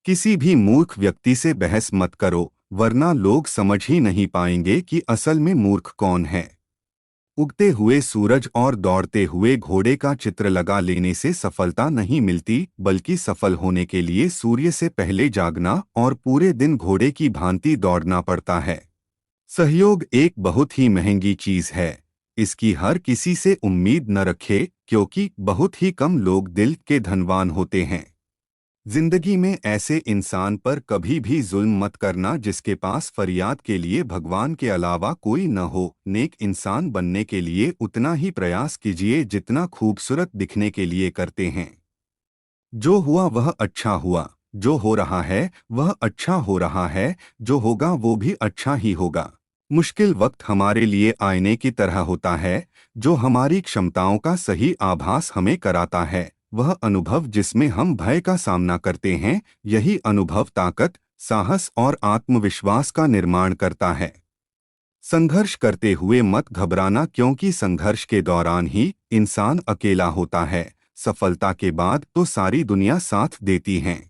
किसी भी मूर्ख व्यक्ति से बहस मत करो, वरना लोग समझ ही नहीं पाएंगे कि असल में मूर्ख कौन है। उगते हुए सूरज और दौड़ते हुए घोड़े का चित्र लगा लेने से सफलता नहीं मिलती, बल्कि सफल होने के लिए सूर्य से पहले जागना और पूरे दिन घोड़े की भांति दौड़ना पड़ता है। सहयोग एक बहुत ही महंगी चीज है। इसकी हर किसी से उम्मीद न रखे, क्योंकि बहुत ही कम लोग दिल के धनवान होते हैं। जिंदगी में ऐसे इंसान पर कभी भी जुल्म मत करना जिसके पास फरियाद के लिए भगवान के अलावा कोई न हो। नेक इंसान बनने के लिए उतना ही प्रयास कीजिए जितना खूबसूरत दिखने के लिए करते हैं। जो हुआ वह अच्छा हुआ, जो हो रहा है वह अच्छा हो रहा है, जो होगा वो भी अच्छा ही होगा। मुश्किल वक्त हमारे लिए आईने की तरह होता है, जो हमारी क्षमताओं का सही आभास हमें कराता है। वह अनुभव जिसमें हम भय का सामना करते हैं, यही अनुभव ताकत, साहस और आत्मविश्वास का निर्माण करता है। संघर्ष करते हुए मत घबराना, क्योंकि संघर्ष के दौरान ही इंसान अकेला होता है। सफलता के बाद तो सारी दुनिया साथ देती है।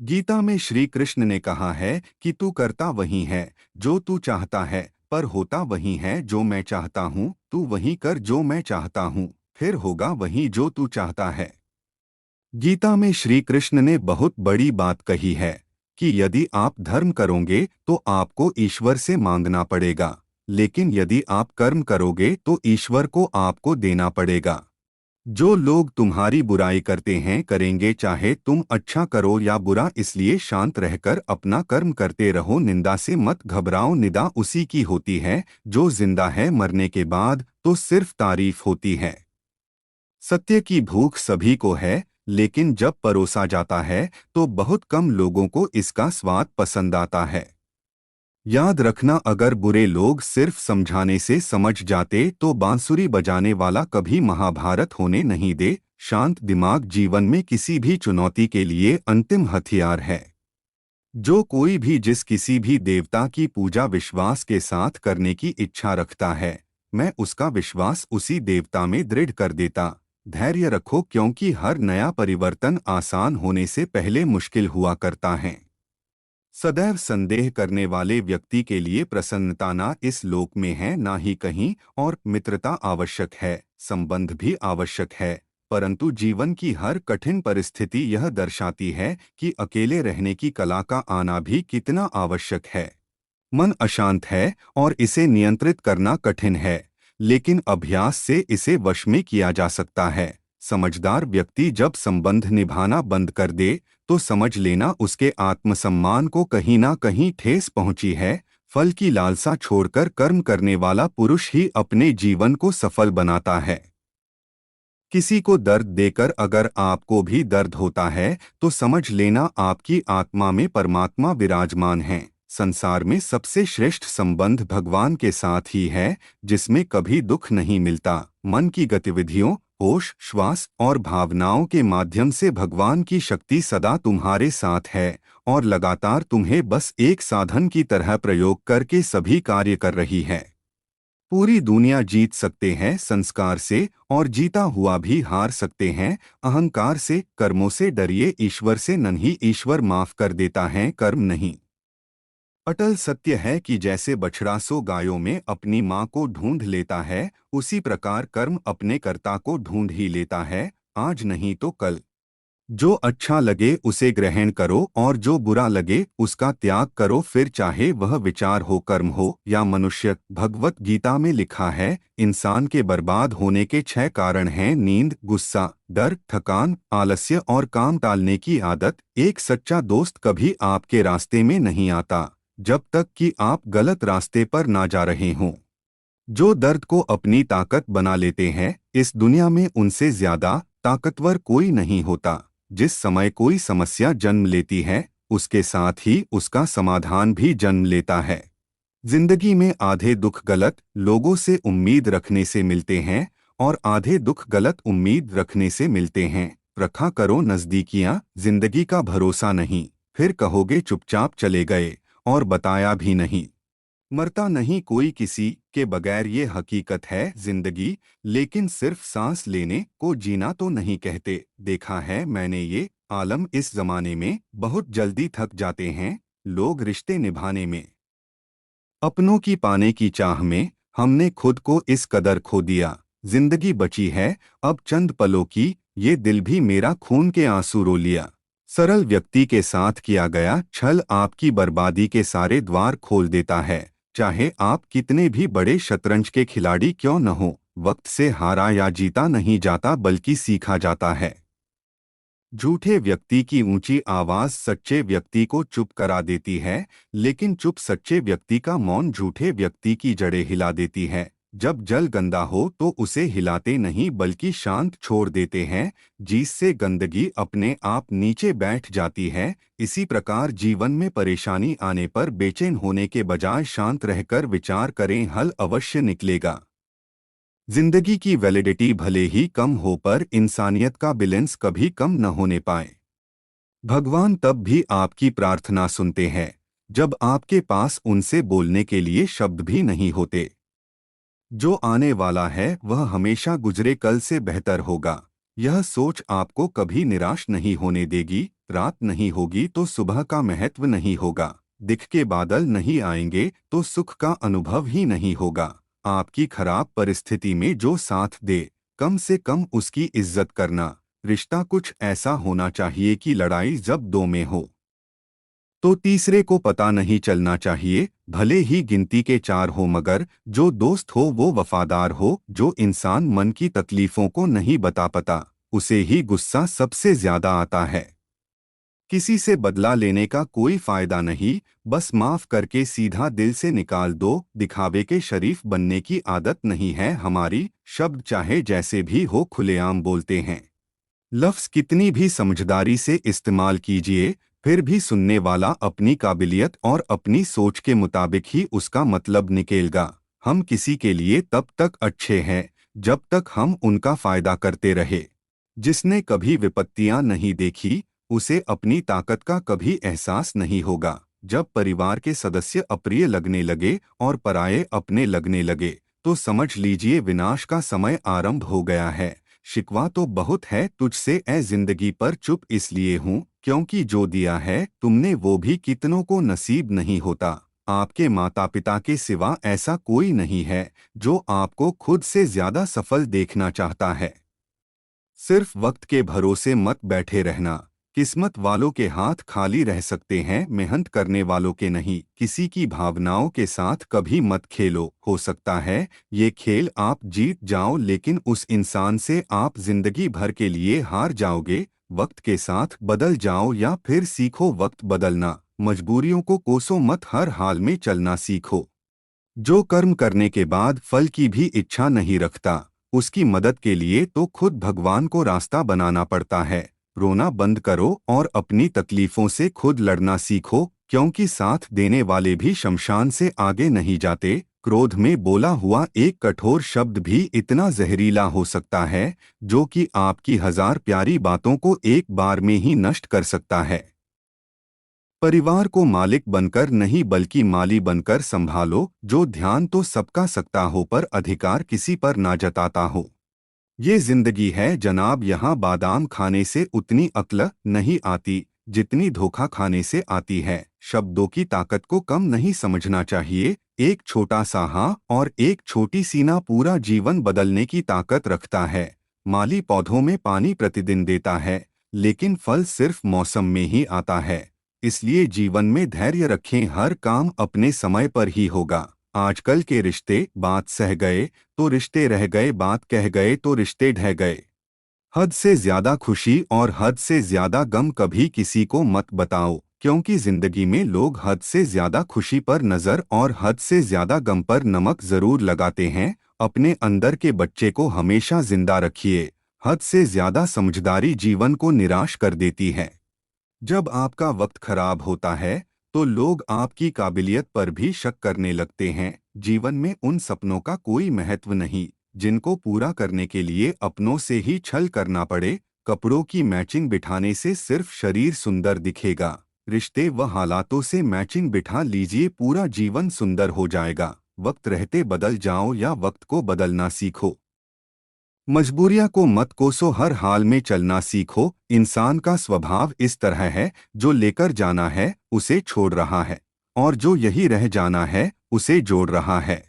गीता में श्री कृष्ण ने कहा है कि तू करता वही है जो तू चाहता है, पर होता वही है जो मैं चाहता हूँ। तू वही कर जो मैं चाहता हूँ, फिर होगा वही जो तू चाहता है। गीता में श्री कृष्ण ने बहुत बड़ी बात कही है कि यदि आप धर्म करोगे तो आपको ईश्वर से मांगना पड़ेगा, लेकिन यदि आप कर्म करोगे तो ईश्वर को आपको देना पड़ेगा। जो लोग तुम्हारी बुराई करते हैं करेंगे, चाहे तुम अच्छा करो या बुरा, इसलिए शांत रहकर अपना कर्म करते रहो। निंदा से मत घबराओ, निंदा उसी की होती है जो जिंदा है। मरने के बाद तो सिर्फ तारीफ होती है। सत्य की भूख सभी को है, लेकिन जब परोसा जाता है तो बहुत कम लोगों को इसका स्वाद पसंद आता है। याद रखना, अगर बुरे लोग सिर्फ समझाने से समझ जाते तो बांसुरी बजाने वाला कभी महाभारत होने नहीं दे। शांत दिमाग जीवन में किसी भी चुनौती के लिए अंतिम हथियार है। जो कोई भी जिस किसी भी देवता की पूजा विश्वास के साथ करने की इच्छा रखता है, मैं उसका विश्वास उसी देवता में दृढ़ कर देता। धैर्य रखो, क्योंकि हर नया परिवर्तन आसान होने से पहले मुश्किल हुआ करता है। सदैव संदेह करने वाले व्यक्ति के लिए प्रसन्नता ना इस लोक में है ना ही कहीं और। मित्रता आवश्यक है, संबंध भी आवश्यक है, परंतु जीवन की हर कठिन परिस्थिति यह दर्शाती है कि अकेले रहने की कला का आना भी कितना आवश्यक है। मन अशांत है और इसे नियंत्रित करना कठिन है, लेकिन अभ्यास से इसे वश में किया जा सकता है। समझदार व्यक्ति जब संबंध निभाना बंद कर दे तो समझ लेना उसके आत्मसम्मान को कहीं ना कहीं ठेस पहुंची है। फल की लालसा छोड़कर कर्म करने वाला पुरुष ही अपने जीवन को सफल बनाता है। किसी को दर्द देकर अगर आपको भी दर्द होता है तो समझ लेना आपकी आत्मा में परमात्मा विराजमान है। संसार में सबसे श्रेष्ठ संबंध भगवान के साथ ही है, जिसमें कभी दुख नहीं मिलता। मन की गतिविधियों, होश, श्वास और भावनाओं के माध्यम से भगवान की शक्ति सदा तुम्हारे साथ है और लगातार तुम्हें बस एक साधन की तरह प्रयोग करके सभी कार्य कर रही है। पूरी दुनिया जीत सकते हैं संस्कार से, और जीता हुआ भी हार सकते हैं अहंकार से। कर्मों से डरिए, ईश्वर से नहीं। ईश्वर माफ कर देता है, कर्म नहीं। अटल सत्य है कि जैसे बछड़ा सौ गायों में अपनी माँ को ढूंढ लेता है, उसी प्रकार कर्म अपने कर्ता को ढूंढ ही लेता है, आज नहीं तो कल। जो अच्छा लगे उसे ग्रहण करो और जो बुरा लगे उसका त्याग करो, फिर चाहे वह विचार हो, कर्म हो या मनुष्य। भगवत गीता में लिखा है, इंसान के बर्बाद होने के 6 कारण हैं: नींद, गुस्सा, डर, थकान, आलस्य और काम टालने की आदत। एक सच्चा दोस्त कभी आपके रास्ते में नहीं आता जब तक कि आप गलत रास्ते पर ना जा रहे हों। जो दर्द को अपनी ताकत बना लेते हैं, इस दुनिया में उनसे ज्यादा ताकतवर कोई नहीं होता। जिस समय कोई समस्या जन्म लेती है, उसके साथ ही उसका समाधान भी जन्म लेता है। जिंदगी में आधे दुख गलत लोगों से उम्मीद रखने से मिलते हैं और आधे दुख गलत उम्मीद रखने से मिलते हैं। रखा करो नजदीकियां, जिंदगी का भरोसा नहीं, फिर कहोगे चुपचाप चले गए और बताया भी नहीं। मरता नहीं कोई किसी के बगैर, ये हकीकत है जिंदगी, लेकिन सिर्फ सांस लेने को जीना तो नहीं कहते। देखा है मैंने ये आलम इस जमाने में बहुत जल्दी थक जाते हैं लोग रिश्ते निभाने में। अपनों की पाने की चाह में हमने खुद को इस कदर खो दिया। जिंदगी बची है अब चंद पलों की, ये दिल भी मेरा खून के आंसू रो लिया। सरल व्यक्ति के साथ किया गया छल आपकी बर्बादी के सारे द्वार खोल देता है। चाहे आप कितने भी बड़े शतरंज के खिलाड़ी क्यों न हो, वक्त से हारा या जीता नहीं जाता बल्कि सीखा जाता है। झूठे व्यक्ति की ऊंची आवाज सच्चे व्यक्ति को चुप करा देती है, लेकिन चुप सच्चे व्यक्ति का मौन झूठे व्यक्ति की जड़ें हिला देती है। जब जल गंदा हो तो उसे हिलाते नहीं बल्कि शांत छोड़ देते हैं, जिससे गंदगी अपने आप नीचे बैठ जाती है। इसी प्रकार जीवन में परेशानी आने पर बेचैन होने के बजाय शांत रहकर विचार करें, हल अवश्य निकलेगा। जिंदगी की वैलिडिटी भले ही कम हो पर इंसानियत का बैलेंस कभी कम न होने पाए। भगवान तब भी आपकी प्रार्थना सुनते हैं जब आपके पास उनसे बोलने के लिए शब्द भी नहीं होते। जो आने वाला है वह हमेशा गुजरे कल से बेहतर होगा। यह सोच आपको कभी निराश नहीं होने देगी। रात नहीं होगी तो सुबह का महत्व नहीं होगा। दिख के बादल नहीं आएंगे तो सुख का अनुभव ही नहीं होगा। आपकी खराब परिस्थिति में जो साथ दे, कम से कम उसकी इज्जत करना। रिश्ता कुछ ऐसा होना चाहिए कि लड़ाई जब दो में हो तो तीसरे को पता नहीं चलना चाहिए। भले ही गिनती के चार हो मगर जो दोस्त हो वो वफादार हो। जो इंसान मन की तकलीफों को नहीं बता पाता उसे ही गुस्सा सबसे ज्यादा आता है। किसी से बदला लेने का कोई फायदा नहीं, बस माफ करके सीधा दिल से निकाल दो। दिखावे के शरीफ बनने की आदत नहीं है हमारी। शब्द चाहे जैसे भी हो खुलेआम बोलते हैं। लफ्ज़ कितनी भी समझदारी से इस्तेमाल कीजिए, फिर भी सुनने वाला अपनी काबिलियत और अपनी सोच के मुताबिक ही उसका मतलब निकेलगा। हम किसी के लिए तब तक अच्छे हैं जब तक हम उनका फायदा करते रहे। जिसने कभी विपत्तियां नहीं देखी उसे अपनी ताकत का कभी एहसास नहीं होगा। जब परिवार के सदस्य अप्रिय लगने लगे और पराये अपने लगने लगे तो समझ लीजिए विनाश का समय आरंभ हो गया है। शिकवा तो बहुत है तुझसे ए जिंदगी, पर चुप इसलिए हूँ क्योंकि जो दिया है तुमने वो भी कितनों को नसीब नहीं होता। आपके माता पिता के सिवा ऐसा कोई नहीं है जो आपको खुद से ज्यादा सफल देखना चाहता है। सिर्फ वक्त के भरोसे मत बैठे रहना। किस्मत वालों के हाथ खाली रह सकते हैं, मेहनत करने वालों के नहीं। किसी की भावनाओं के साथ कभी मत खेलो। हो सकता है ये खेल आप जीत जाओ लेकिन उस इंसान से आप जिंदगी भर के लिए हार जाओगे। वक्त के साथ बदल जाओ या फिर सीखो वक्त बदलना। मजबूरियों को कोसो मत, हर हाल में चलना सीखो। जो कर्म करने के बाद फल की भी इच्छा नहीं रखता उसकी मदद के लिए तो खुद भगवान को रास्ता बनाना पड़ता है। रोना बंद करो और अपनी तकलीफों से खुद लड़ना सीखो, क्योंकि साथ देने वाले भी शमशान से आगे नहीं जाते। क्रोध में बोला हुआ एक कठोर शब्द भी इतना जहरीला हो सकता है जो कि आपकी हजार प्यारी बातों को एक बार में ही नष्ट कर सकता है। परिवार को मालिक बनकर नहीं बल्कि माली बनकर संभालो। जो ध्यान तो सबका सकता हो पर अधिकार किसी पर ना जताता हो। ये जिंदगी है जनाब, यहाँ बादाम खाने से उतनी अक्ल नहीं आती जितनी धोखा खाने से आती है। शब्दों की ताकत को कम नहीं समझना चाहिए। एक छोटा सा हाँ और एक छोटी सी ना पूरा जीवन बदलने की ताकत रखता है। माली पौधों में पानी प्रतिदिन देता है लेकिन फल सिर्फ मौसम में ही आता है। इसलिए जीवन में धैर्य रखें, हर काम अपने समय पर ही होगा। आजकल के रिश्ते बात सह गए तो रिश्ते रह गए, बात कह गए तो रिश्ते ढह गए। हद से ज्यादा खुशी और हद से ज्यादा गम कभी किसी को मत बताओ, क्योंकि जिंदगी में लोग हद से ज्यादा खुशी पर नजर और हद से ज्यादा गम पर नमक जरूर लगाते हैं। अपने अंदर के बच्चे को हमेशा जिंदा रखिए। हद से ज्यादा समझदारी जीवन को निराश कर देती है। जब आपका वक्त खराब होता है तो लोग आपकी काबिलियत पर भी शक करने लगते हैं। जीवन में उन सपनों का कोई महत्व नहीं जिनको पूरा करने के लिए अपनों से ही छल करना पड़े। कपड़ों की मैचिंग बिठाने से सिर्फ शरीर सुंदर दिखेगा, रिश्ते व हालातों से मैचिंग बिठा लीजिए, पूरा जीवन सुंदर हो जाएगा। वक्त रहते बदल जाओ या वक्त को बदलना सीखो। मजबूरियां को मत कोसो, हर हाल में चलना सीखो। इंसान का स्वभाव इस तरह है, जो लेकर जाना है उसे छोड़ रहा है, और जो यही रह जाना है उसे जोड़ रहा है।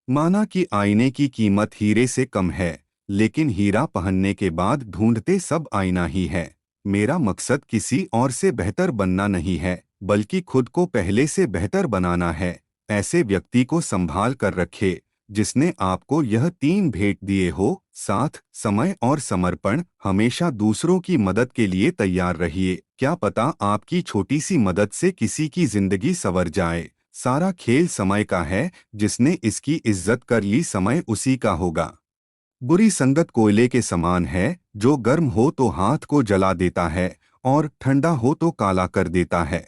माना कि आईने की कीमत हीरे से कम है, लेकिन हीरा पहनने के बाद ढूंढते सब आईना ही है। मेरा मकसद किसी और से बेहतर बनना नहीं है, बल्कि खुद को पहले से बेहतर बनाना है। ऐसे व्यक्ति को संभाल कर रखे जिसने आपको यह तीन भेंट दिए हो: साथ, समय और समर्पण। हमेशा दूसरों की मदद के लिए तैयार रहिए, क्या पता आपकी छोटी सी मदद से किसी की जिंदगी संवर जाए। सारा खेल समय का है, जिसने इसकी इज्जत कर ली समय उसी का होगा। बुरी संगत कोयले के समान है, जो गर्म हो तो हाथ को जला देता है और ठंडा हो तो काला कर देता है।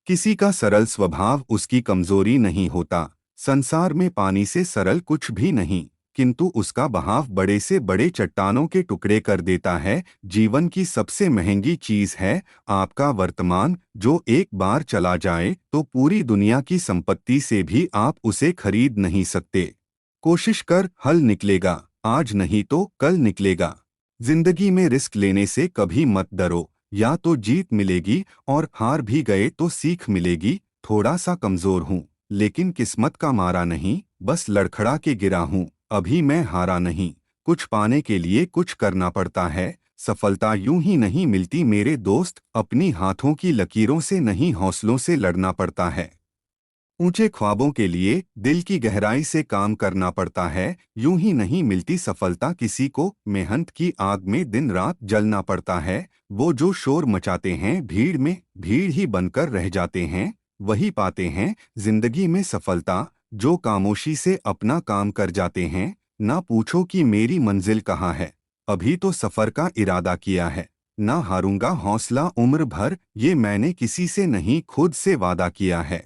किसी का सरल स्वभाव उसकी कमजोरी नहीं होता। संसार में पानी से सरल कुछ भी नहीं, किंतु उसका बहाव बड़े से बड़े चट्टानों के टुकड़े कर देता है। जीवन की सबसे महंगी चीज है आपका वर्तमान, जो एक बार चला जाए तो पूरी दुनिया की संपत्ति से भी आप उसे खरीद नहीं सकते। कोशिश कर, हल निकलेगा, आज नहीं तो कल निकलेगा। जिंदगी में रिस्क लेने से कभी मत डरो, या तो जीत मिलेगी और हार भी गए तो सीख मिलेगी। थोड़ा सा कमजोर हूँ, लेकिन किस्मत का मारा नहीं, बस लड़खड़ा के गिरा हूँ, अभी मैं हारा नहीं। कुछ पाने के लिए कुछ करना पड़ता है, सफलता यूं ही नहीं मिलती मेरे दोस्त। अपनी हाथों की लकीरों से नहीं, हौसलों से लड़ना पड़ता है। ऊंचे ख्वाबों के लिए दिल की गहराई से काम करना पड़ता है। यूं ही नहीं मिलती सफलता किसी को, मेहनत की आग में दिन रात जलना पड़ता है। वो जो शोर मचाते हैं भीड़ में, भीड़ ही बनकर रह जाते हैं, वही पाते हैं जिंदगी में सफलता। जो खामोशी से अपना काम कर जाते हैं। ना पूछो कि मेरी मंजिल कहाँ है, अभी तो सफर का इरादा किया है। ना हारूंगा हौसला उम्र भर, ये मैंने किसी से नहीं खुद से वादा किया है।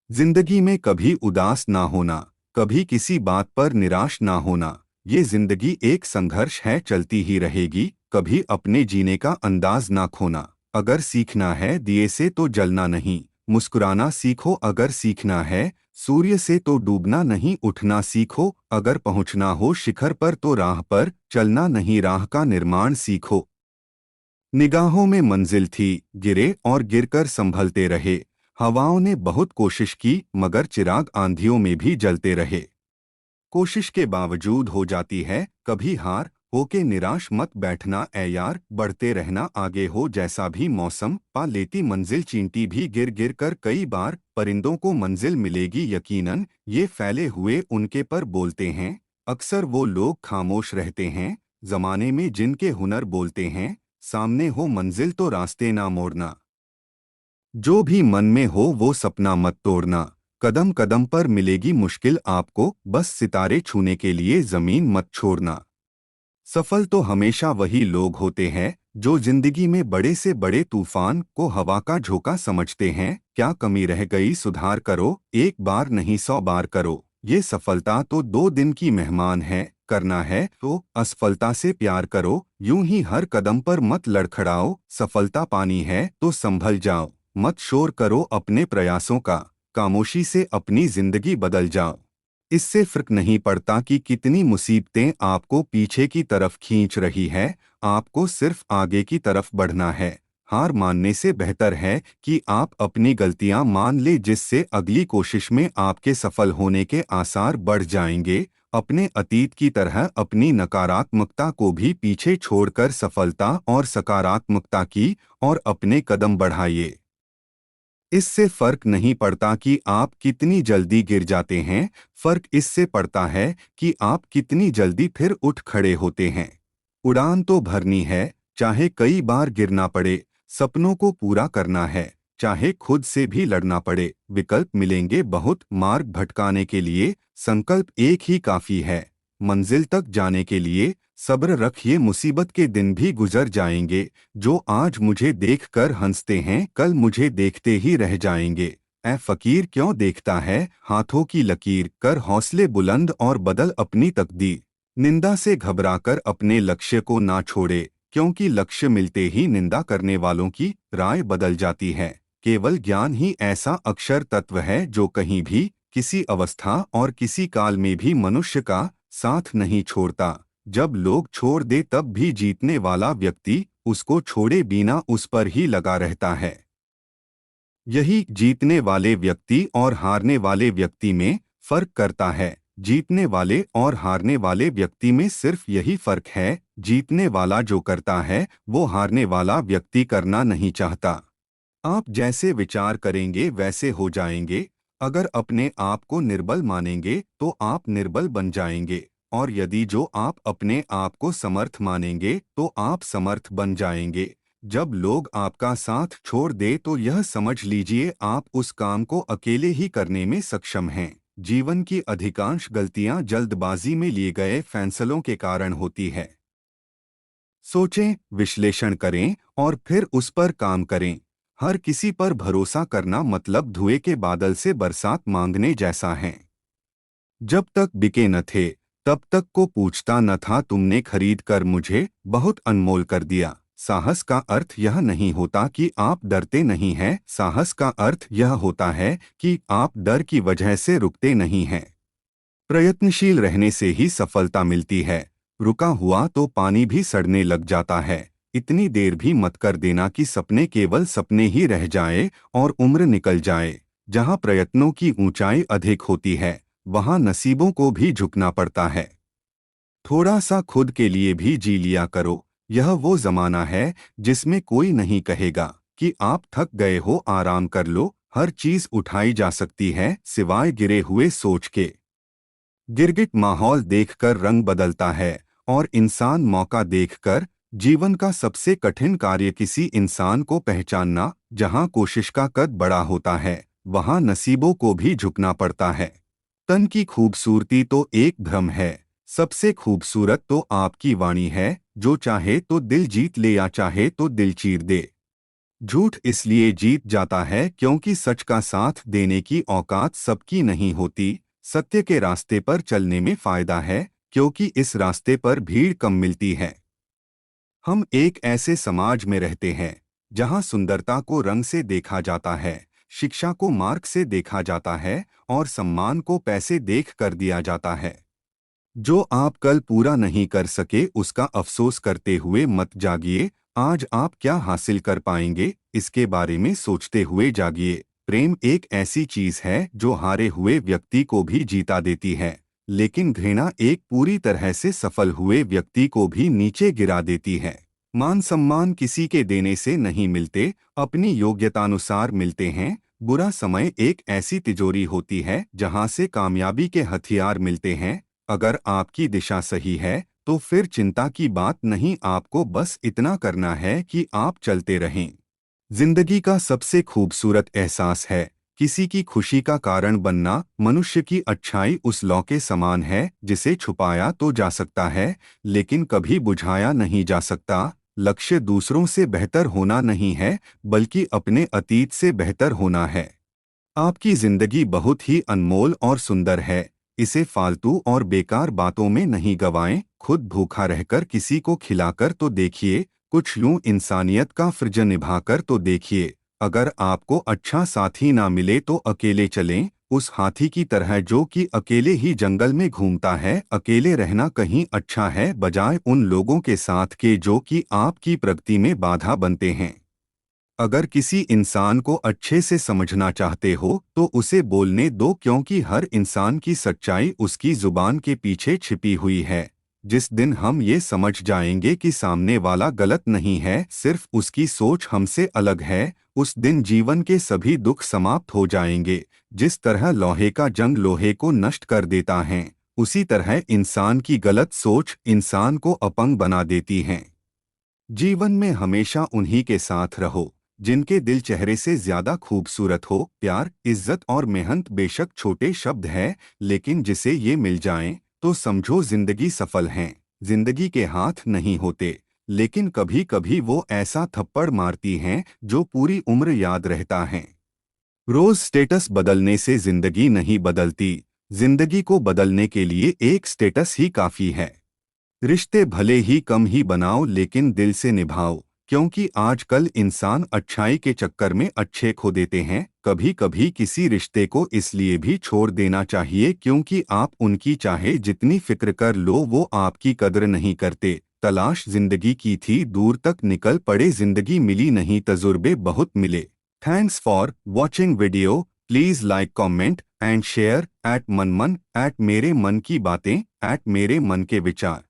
जिंदगी में कभी उदास ना होना, कभी किसी बात पर निराश ना होना। ये जिंदगी एक संघर्ष है, चलती ही रहेगी। कभी अपने जीने का अंदाज ना खोना। अगर सीखना है दिए से तो जलना नहीं, मुस्कुराना सीखो। अगर सीखना है सूर्य से तो डूबना नहीं, उठना सीखो। अगर पहुंचना हो शिखर पर तो राह पर चलना नहीं, राह का निर्माण सीखो। निगाहों में मंजिल थी, गिरे और गिरकर संभलते रहे। हवाओं ने बहुत कोशिश की, मगर चिराग आंधियों में भी जलते रहे। कोशिश के बावजूद हो जाती है कभी हार, होके निराश मत बैठना ऐ यार। बढ़ते रहना आगे, हो जैसा भी मौसम, पा लेती मंजिल। चींटी भी गिर गिर कर कई बार, परिंदों को मंजिल मिलेगी यकीनन। ये फैले हुए उनके पर बोलते हैं, अक्सर वो लोग खामोश रहते हैं। जमाने में जिनके हुनर बोलते हैं, सामने हो मंजिल तो रास्ते ना मोड़ना। जो भी मन में हो वो सपना मत तोड़ना। कदम कदम पर मिलेगी मुश्किल आपको, बस सितारे छूने के लिए जमीन मत छोड़ना। सफल तो हमेशा वही लोग होते हैं, जो जिंदगी में बड़े से बड़े तूफान को हवा का झोंका समझते हैं। क्या कमी रह गई सुधार करो, एक बार नहीं 100 बार करो। ये सफलता तो 2 दिन की मेहमान है, करना है तो असफलता से प्यार करो। यूं ही हर कदम पर मत लड़खड़ाओ, सफलता पानी है तो संभल जाओ। मत शोर करो अपने प्रयासों का, खामोशी से अपनी जिंदगी बदल जाओ। इससे फर्क नहीं पड़ता कि कितनी मुसीबतें आपको पीछे की तरफ खींच रही है, आपको सिर्फ आगे की तरफ बढ़ना है। हार मानने से बेहतर है कि आप अपनी गलतियां मान ले, जिससे अगली कोशिश में आपके सफल होने के आसार बढ़ जाएंगे। अपने अतीत की तरह अपनी नकारात्मकता को भी पीछे छोड़कर सफलता और सकारात्मकता की और अपने कदम बढ़ाइए। इससे फर्क नहीं पड़ता कि आप कितनी जल्दी गिर जाते हैं, फर्क इससे पड़ता है कि आप कितनी जल्दी फिर उठ खड़े होते हैं। उड़ान तो भरनी है, चाहे कई बार गिरना पड़े। सपनों को पूरा करना है, चाहे खुद से भी लड़ना पड़े। विकल्प मिलेंगे बहुत मार्ग भटकाने के लिए, संकल्प एक ही काफी है मंजिल तक जाने के लिए। सब्र रखिए, मुसीबत के दिन भी गुजर जाएंगे। जो आज मुझे देखकर हंसते हैं, कल मुझे देखते ही रह जाएंगे। ऐ फकीर क्यों देखता है हाथों की लकीर, कर हौसले बुलंद और बदल अपनी तकदीर। निंदा से घबराकर अपने लक्ष्य को ना छोड़े, क्योंकि लक्ष्य मिलते ही निंदा करने वालों की राय बदल जाती है। केवल ज्ञान ही ऐसा अक्षर तत्व है जो कहीं भी, किसी अवस्था और किसी काल में भी मनुष्य का साथ नहीं छोड़ता। जब लोग छोड़ दे तब भी जीतने वाला व्यक्ति उसको छोड़े बिना उस पर ही लगा रहता है। यही जीतने वाले व्यक्ति और हारने वाले व्यक्ति में फर्क करता है। जीतने वाले और हारने वाले व्यक्ति में सिर्फ यही फर्क है, जीतने वाला जो करता है वो हारने वाला व्यक्ति करना नहीं चाहता। आप जैसे विचार करेंगे वैसे हो जाएंगे। अगर अपने आप को निर्बल मानेंगे तो आप निर्बल बन जाएंगे, और यदि जो आप अपने आप को समर्थ मानेंगे तो आप समर्थ बन जाएंगे। जब लोग आपका साथ छोड़ दे तो यह समझ लीजिए आप उस काम को अकेले ही करने में सक्षम हैं। जीवन की अधिकांश गलतियां जल्दबाजी में लिए गए फैसलों के कारण होती है। सोचें, विश्लेषण करें और फिर उस पर काम करें। हर किसी पर भरोसा करना मतलब धुएं के बादल से बरसात मांगने जैसा है। जब तक बिके न थे तब तक को पूछता न था, तुमने खरीद कर मुझे बहुत अनमोल कर दिया। साहस का अर्थ यह नहीं होता कि आप डरते नहीं हैं, साहस का अर्थ यह होता है कि आप डर की वजह से रुकते नहीं हैं। प्रयत्नशील रहने से ही सफलता मिलती है। रुका हुआ तो पानी भी सड़ने लग जाता है। इतनी देर भी मत कर देना कि सपने केवल सपने ही रह जाए और उम्र निकल जाए। जहाँ प्रयत्नों की ऊंचाई अधिक होती है वहाँ नसीबों को भी झुकना पड़ता है। थोड़ा सा खुद के लिए भी जी लिया करो। यह वो जमाना है जिसमें कोई नहीं कहेगा कि आप थक गए हो, आराम कर लो। हर चीज उठाई जा सकती है सिवाय गिरे हुए सोच के। गिरगिट माहौल देखकर रंग बदलता है और इंसान मौका देखकर। जीवन का सबसे कठिन कार्य किसी इंसान को पहचानना। जहां कोशिश का कद बड़ा होता है वहां नसीबों को भी झुकना पड़ता है। तन की खूबसूरती तो एक भ्रम है, सबसे खूबसूरत तो आपकी वाणी है। जो चाहे तो दिल जीत ले या चाहे तो दिल चीर दे। झूठ इसलिए जीत जाता है क्योंकि सच का साथ देने की औकात सबकी नहीं होती। सत्य के रास्ते पर चलने में फायदा है क्योंकि इस रास्ते पर भीड़ कम मिलती है। हम एक ऐसे समाज में रहते हैं जहां सुंदरता को रंग से देखा जाता है, शिक्षा को मार्क से देखा जाता है और सम्मान को पैसे देख कर दिया जाता है। जो आप कल पूरा नहीं कर सके उसका अफसोस करते हुए मत जागिए। आज आप क्या हासिल कर पाएंगे इसके बारे में सोचते हुए जागिए। प्रेम एक ऐसी चीज है जो हारे हुए व्यक्ति को भी जीता देती है, लेकिन घृणा एक पूरी तरह से सफल हुए व्यक्ति को भी नीचे गिरा देती है। मान सम्मान किसी के देने से नहीं मिलते, अपनी योग्यतानुसार मिलते हैं। बुरा समय एक ऐसी तिजोरी होती है जहां से कामयाबी के हथियार मिलते हैं। अगर आपकी दिशा सही है तो फिर चिंता की बात नहीं, आपको बस इतना करना है कि आप चलते रहें। जिंदगी का सबसे खूबसूरत एहसास है किसी की खुशी का कारण बनना। मनुष्य की अच्छाई उस लौ के समान है जिसे छुपाया तो जा सकता है लेकिन कभी बुझाया नहीं जा सकता। लक्ष्य दूसरों से बेहतर होना नहीं है बल्कि अपने अतीत से बेहतर होना है। आपकी जिंदगी बहुत ही अनमोल और सुंदर है, इसे फालतू और बेकार बातों में नहीं गंवाएं। खुद भूखा रहकर किसी को खिलाकर तो देखिए, कुछ यूं इंसानियत का फर्ज निभाकर तो देखिए। अगर आपको अच्छा साथी ना मिले तो अकेले चलें, उस हाथी की तरह जो कि अकेले ही जंगल में घूमता है। अकेले रहना कहीं अच्छा है बजाय उन लोगों के साथ के जो कि आपकी प्रगति में बाधा बनते हैं। अगर किसी इंसान को अच्छे से समझना चाहते हो तो उसे बोलने दो क्योंकि हर इंसान की सच्चाई उसकी जुबान के पीछे छिपी हुई है। जिस दिन हम ये समझ जाएंगे कि सामने वाला गलत नहीं है, सिर्फ उसकी सोच हमसे अलग है, उस दिन जीवन के सभी दुख समाप्त हो जाएंगे। जिस तरह लोहे का जंग लोहे को नष्ट कर देता है, उसी तरह इंसान की गलत सोच इंसान को अपंग बना देती है। जीवन में हमेशा उन्हीं के साथ रहो जिनके दिल चेहरे से ज्यादा खूबसूरत हो। प्यार, इज्जत और मेहनत बेशक छोटे शब्द हैं, लेकिन जिसे ये मिल जाएं तो समझो जिंदगी सफल है। जिंदगी के हाथ नहीं होते, लेकिन कभी कभी वो ऐसा थप्पड़ मारती हैं जो पूरी उम्र याद रहता है। रोज स्टेटस बदलने से जिंदगी नहीं बदलती, जिंदगी को बदलने के लिए एक स्टेटस ही काफी है। रिश्ते भले ही कम ही बनाओ लेकिन दिल से निभाओ, क्योंकि आजकल इंसान अच्छाई के चक्कर में अच्छे खो देते हैं। कभी कभी किसी रिश्ते को इसलिए भी छोड़ देना चाहिए क्योंकि आप उनकी चाहे जितनी फिक्र कर लो वो आपकी कद्र नहीं करते। तलाश जिंदगी की थी दूर तक निकल पड़े, जिंदगी मिली नहीं तजुर्बे बहुत मिले। Thanks for watching video. Please like comment and share @मनमन @मेरे मन की बातें @मेरे मन के विचार।